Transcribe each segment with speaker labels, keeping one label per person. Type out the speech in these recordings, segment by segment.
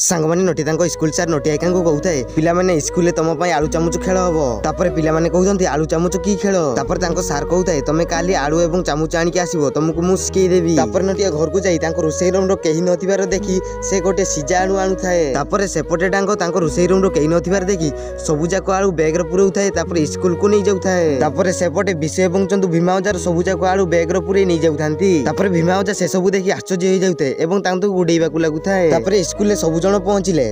Speaker 1: सांगमाने नटी school सार नटी आइका कहूए पिलाने school तुम आलू चामुच खेल हम तापर पिलाने कहते आलू चामुच की खेल तापर सार कहूए तुम काली आलू और चामुच आणिक आसो तुमको मुझे शिखेदेवी तापर नटिया घर को जाई रोसई रूम कहीं नथिबार देखी से गोटे सीजा आलू आणु थाए सेपटे डांग रोसई रूम कहीं नथिबार देखी सबुजाक आलू बैग पुराऊ थाए स्कूल को नहीं जाऊे सेपटे विषय और चंदू भीमा ओजार सबुजाक आलू बैग पुरे नहीं जाऊँ भीमा ओजा से सब देखी आश्चर्य हो जाते गुड़ेवा लगुए स्कूल सब जन पहुंचले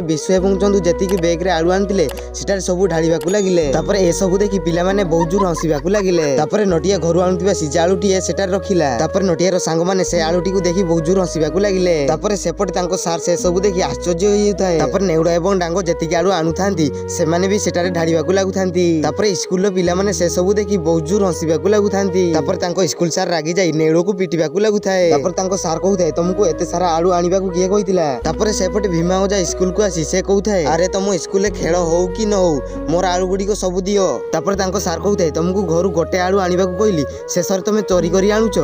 Speaker 1: विश्व और चंदू जी बैग रे आलू आनी सेटार सब ढाड़ा लगिले ए सब देखी पिला माने बहुत जोर हंसवाक लगिले नटिया घर आणुवा सीजा आलूटीए सेटार रखिला नटियार सांग माने से आलूटी को देखी बहुत जोर हंसवाक लगिले सेपटे सार से सब देखी आश्चर्य हो नेउड़ा और डांग जी आलू आणु था भी सेटारे ढाड़ा लगुता स्कूल पिला माने से सब देखी बहुत जोर हंसवाक लगुता स्कूल सार रागी जाई नेउड़ को पिटिवाक लगुए सार कहते तुमको एत सारा आलू आने को किए कहता सेपटे भीमा ओजा स्कूल को आसी से कहता अरे तुम स्कूल खेल हो कि न हो मोर आलू गुड़िक सब दियो सार कहते तुमको घर गोटे आलू आने को कहली शेष तुम चोरी कर आणुच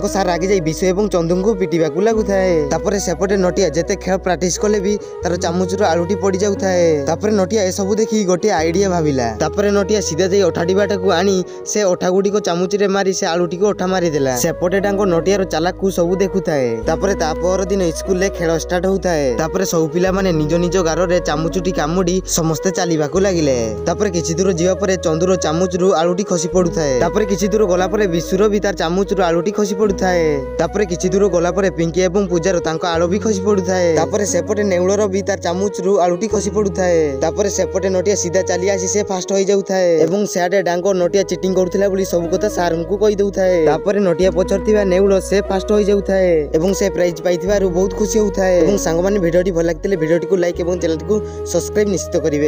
Speaker 1: सार रागी जाई विषय और चंदू को पिटिवाक लगुए सेपटे नटिया जिते खेल प्राक्टिस कले भी तार चामुच आलूटी पड़ जाए नटिया ए सब देखी गोटे आइडिया भाविला नटिया सीधा जाई अठा डिबाटा को आनी से अठा गुड़िक चामुच रे मारी से आलूटी को अठा मारिदेला सेपटे डांग नटियार चालाक को सब देखुए तापर दिन स्कूल खेल स्टार्ट होता है सब पिला माने निज निज गार रे चामुचुटी कामुड़ी समस्ते चलवाक लगिले किछि दूर जीवा चंदूर चामुच रु आलूटी खसी पड़ुए किछि दूर गला विश्वर भी तार चामुच रु आलूटी खसी पड़ुए किछि दूर गला पिंकी और पूजार आलू भी खसी पड़ुए सेपटे नेउलर भी तार चामुच रु आलूटी खसी पड़ुए सेपटे नटिया सीधा चली आसी से फास्ट हो जाए सियाडे डांग नटिया चिटिंग करुला सब कथा सार को कही दउथाए नटिया पछर नेउल से फास्ट हो जाए से प्राइज पाई बहुत खुशी होता है। सांग माने भिडियोटी भल लगी भिडियोटी को लाइक और चैनल को सब्सक्राइब निश्चित करेंगे।